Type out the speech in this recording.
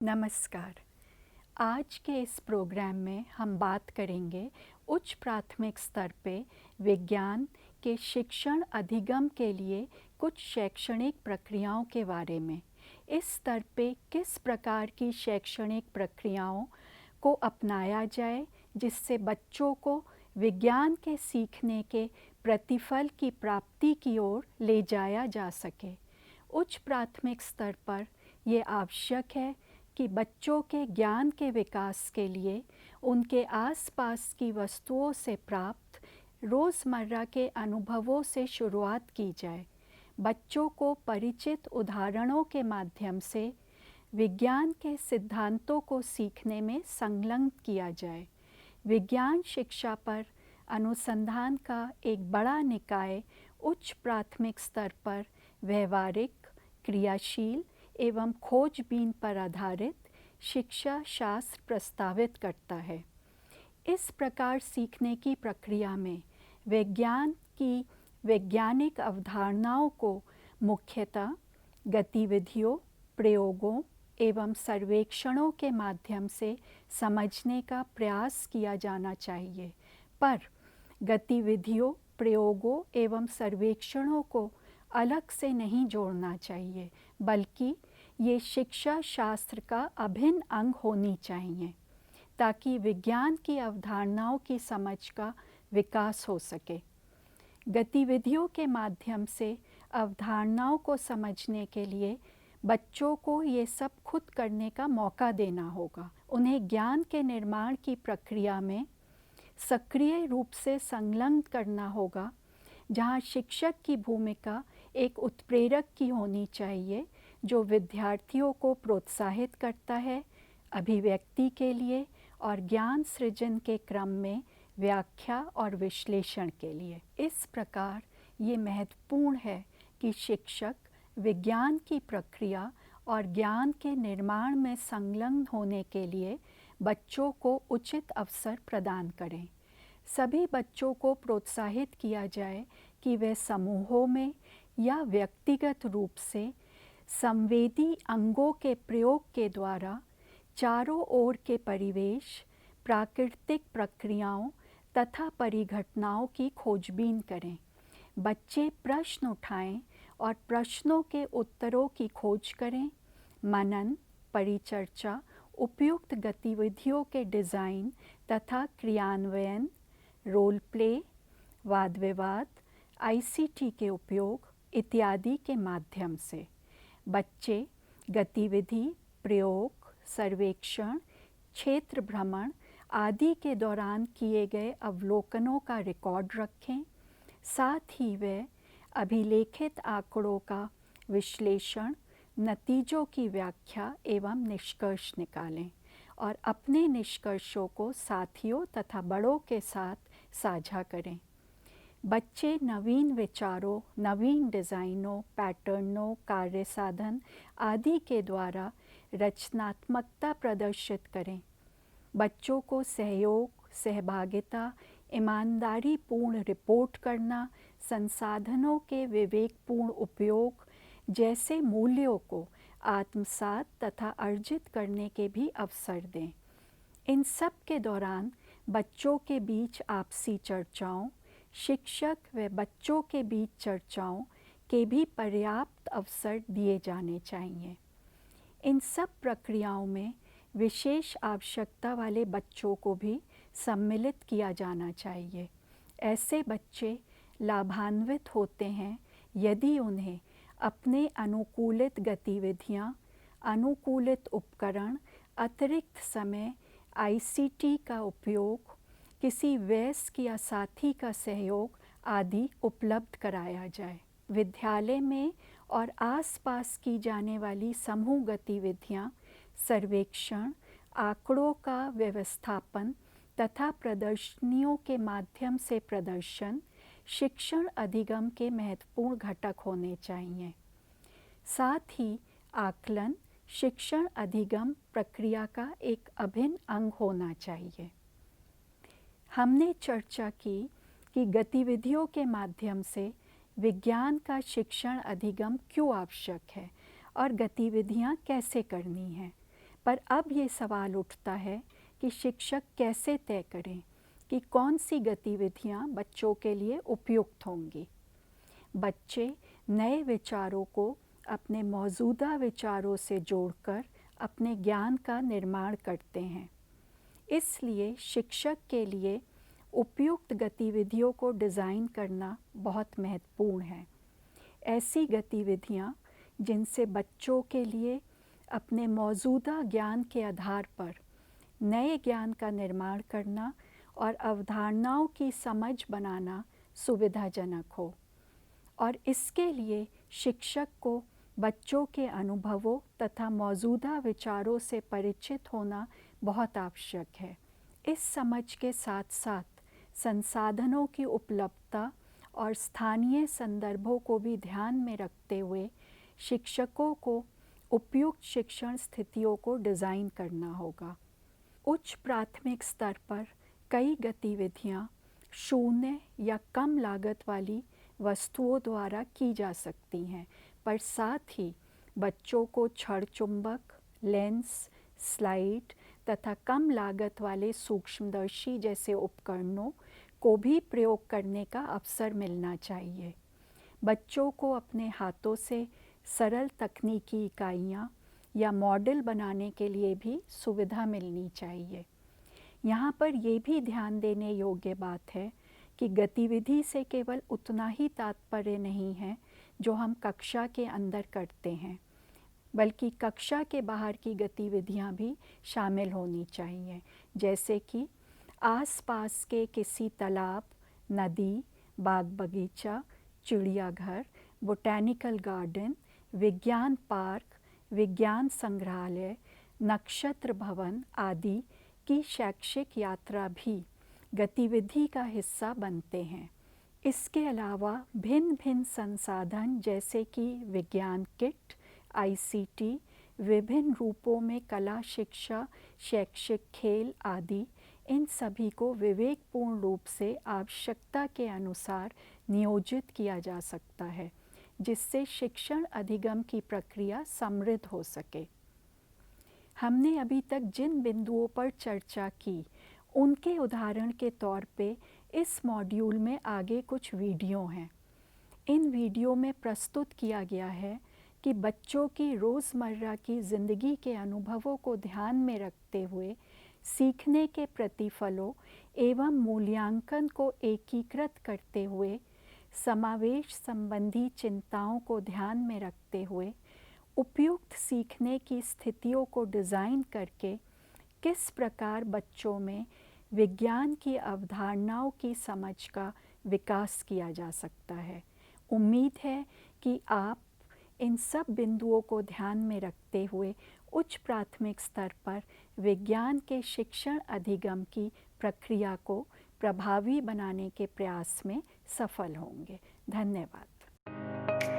नमस्कार। आज के इस प्रोग्राम में हम बात करेंगे उच्च प्राथमिक स्तर पे विज्ञान के शिक्षण अधिगम के लिए कुछ शैक्षणिक प्रक्रियाओं के बारे में। इस स्तर पे किस प्रकार की शैक्षणिक प्रक्रियाओं को अपनाया जाए जिससे बच्चों को विज्ञान के सीखने के प्रतिफल की प्राप्ति की ओर ले जाया जा सके। उच्च प्राथमिक स्तर पर ये आवश्यक है कि बच्चों के ज्ञान के विकास के लिए उनके आसपास की वस्तुओं से प्राप्त रोज़मर्रा के अनुभवों से शुरुआत की जाए। बच्चों को परिचित उदाहरणों के माध्यम से विज्ञान के सिद्धांतों को सीखने में संलग्न किया जाए। विज्ञान शिक्षा पर अनुसंधान का एक बड़ा निकाय उच्च प्राथमिक स्तर पर व्यवहारिक, क्रियाशील एवं खोजबीन पर आधारित शिक्षा शास्त्र प्रस्तावित करता है। इस प्रकार सीखने की प्रक्रिया में विज्ञान की वैज्ञानिक अवधारणाओं को मुख्यतः गतिविधियों, प्रयोगों एवं सर्वेक्षणों के माध्यम से समझने का प्रयास किया जाना चाहिए। पर गतिविधियों, प्रयोगों एवं सर्वेक्षणों को अलग से नहीं जोड़ना चाहिए, बल्कि ये शिक्षा शास्त्र का अभिन्न अंग होनी चाहिए ताकि विज्ञान की अवधारणाओं की समझ का विकास हो सके। गतिविधियों के माध्यम से अवधारणाओं को समझने के लिए बच्चों को ये सब खुद करने का मौका देना होगा। उन्हें ज्ञान के निर्माण की प्रक्रिया में सक्रिय रूप से संलग्न करना होगा, जहाँ शिक्षक की भूमिका एक उत्प्रेरक की होनी चाहिए जो विद्यार्थियों को प्रोत्साहित करता है अभिव्यक्ति के लिए और ज्ञान सृजन के क्रम में व्याख्या और विश्लेषण के लिए। इस प्रकार ये महत्वपूर्ण है कि शिक्षक विज्ञान की प्रक्रिया और ज्ञान के निर्माण में संलग्न होने के लिए बच्चों को उचित अवसर प्रदान करें। सभी बच्चों को प्रोत्साहित किया जाए कि वे समूहों में या व्यक्तिगत रूप से संवेदी अंगों के प्रयोग के द्वारा चारों ओर के परिवेश, प्राकृतिक प्रक्रियाओं तथा परिघटनाओं की खोजबीन करें। बच्चे प्रश्न उठाएं और प्रश्नों के उत्तरों की खोज करें। मनन, परिचर्चा, उपयुक्त गतिविधियों के डिज़ाइन तथा क्रियान्वयन, रोल प्ले, वाद विवाद, ICT के उपयोग इत्यादि के माध्यम से बच्चे गतिविधि, प्रयोग, सर्वेक्षण, क्षेत्र भ्रमण आदि के दौरान किए गए अवलोकनों का रिकॉर्ड रखें। साथ ही वे अभिलेखित आंकड़ों का विश्लेषण, नतीजों की व्याख्या एवं निष्कर्ष निकालें और अपने निष्कर्षों को साथियों तथा बड़ों के साथ साझा करें। बच्चे नवीन विचारों, नवीन डिज़ाइनों, पैटर्नों, कार्य साधन आदि के द्वारा रचनात्मकता प्रदर्शित करें। बच्चों को सहयोग, सहभागिता, ईमानदारी पूर्ण रिपोर्ट करना, संसाधनों के विवेकपूर्ण उपयोग जैसे मूल्यों को आत्मसात तथा अर्जित करने के भी अवसर दें। इन सब के दौरान बच्चों के बीच आपसी चर्चाओं, शिक्षक व बच्चों के बीच चर्चाओं के भी पर्याप्त अवसर दिए जाने चाहिए। इन सब प्रक्रियाओं में विशेष आवश्यकता वाले बच्चों को भी सम्मिलित किया जाना चाहिए। ऐसे बच्चे लाभान्वित होते हैं यदि उन्हें अपने अनुकूलित गतिविधियाँ, अनुकूलित उपकरण, अतिरिक्त समय, ICT का उपयोग, किसी वयस्क या साथी का सहयोग आदि उपलब्ध कराया जाए। विद्यालय में और आसपास की जाने वाली समूह गतिविधियाँ, सर्वेक्षण, आंकड़ों का व्यवस्थापन तथा प्रदर्शनियों के माध्यम से प्रदर्शन शिक्षण अधिगम के महत्वपूर्ण घटक होने चाहिए। साथ ही आकलन शिक्षण अधिगम प्रक्रिया का एक अभिन्न अंग होना चाहिए। हमने चर्चा की कि गतिविधियों के माध्यम से विज्ञान का शिक्षण अधिगम क्यों आवश्यक है और गतिविधियाँ कैसे करनी हैं। पर अब ये सवाल उठता है कि शिक्षक कैसे तय करें कि कौन सी गतिविधियाँ बच्चों के लिए उपयुक्त होंगी। बच्चे नए विचारों को अपने मौजूदा विचारों से जोड़कर अपने ज्ञान का निर्माण करते हैं। इसलिए शिक्षक के लिए उपयुक्त गतिविधियों को डिज़ाइन करना बहुत महत्वपूर्ण है। ऐसी गतिविधियाँ जिनसे बच्चों के लिए अपने मौजूदा ज्ञान के आधार पर नए ज्ञान का निर्माण करना और अवधारणाओं की समझ बनाना सुविधाजनक हो, और इसके लिए शिक्षक को बच्चों के अनुभवों तथा मौजूदा विचारों से परिचित होना बहुत आवश्यक है। इस समझ के साथ साथ संसाधनों की उपलब्धता और स्थानीय संदर्भों को भी ध्यान में रखते हुए शिक्षकों को उपयुक्त शिक्षण स्थितियों को डिज़ाइन करना होगा। उच्च प्राथमिक स्तर पर कई गतिविधियाँ शून्य या कम लागत वाली वस्तुओं द्वारा की जा सकती हैं, पर साथ ही बच्चों को छड़ चुंबक, लेंस, स्लाइड तथा कम लागत वाले सूक्ष्मदर्शी जैसे उपकरणों को भी प्रयोग करने का अवसर मिलना चाहिए। बच्चों को अपने हाथों से सरल तकनीकी इकाइयाँ या मॉडल बनाने के लिए भी सुविधा मिलनी चाहिए। यहाँ पर ये भी ध्यान देने योग्य बात है कि गतिविधि से केवल उतना ही तात्पर्य नहीं है जो हम कक्षा के अंदर करते हैं, बल्कि कक्षा के बाहर की गतिविधियाँ भी शामिल होनी चाहिए, जैसे कि आसपास के किसी तालाब, नदी, बाग बगीचा, चिड़ियाघर, बोटैनिकल गार्डन, विज्ञान पार्क, विज्ञान संग्रहालय, नक्षत्र भवन आदि की शैक्षिक यात्रा भी गतिविधि का हिस्सा बनते हैं। इसके अलावा भिन्न भिन्न संसाधन जैसे कि विज्ञान किट, ICT, विभिन्न रूपों में कला शिक्षा, शैक्षिक खेल आदि, इन सभी को विवेकपूर्ण रूप से आवश्यकता के अनुसार नियोजित किया जा सकता है, जिससे शिक्षण अधिगम की प्रक्रिया समृद्ध हो सके। हमने अभी तक जिन बिंदुओं पर चर्चा की, उनके उदाहरण के तौर पे इस मॉड्यूल में आगे कुछ वीडियो हैं। इन वीडियो में प्रस्तुत किया गया है कि बच्चों की रोज़मर्रा की ज़िंदगी के अनुभवों को ध्यान में रखते हुए सीखने के प्रतिफलों एवं मूल्यांकन को एकीकृत करते हुए समावेश संबंधी चिंताओं को ध्यान में रखते हुए उपयुक्त सीखने की स्थितियों को डिज़ाइन करके किस प्रकार बच्चों में विज्ञान की अवधारणाओं की समझ का विकास किया जा सकता है। उम्मीद है कि आप इन सब बिंदुओं को ध्यान में रखते हुए उच्च प्राथमिक स्तर पर विज्ञान के शिक्षण अधिगम की प्रक्रिया को प्रभावी बनाने के प्रयास में सफल होंगे। धन्यवाद।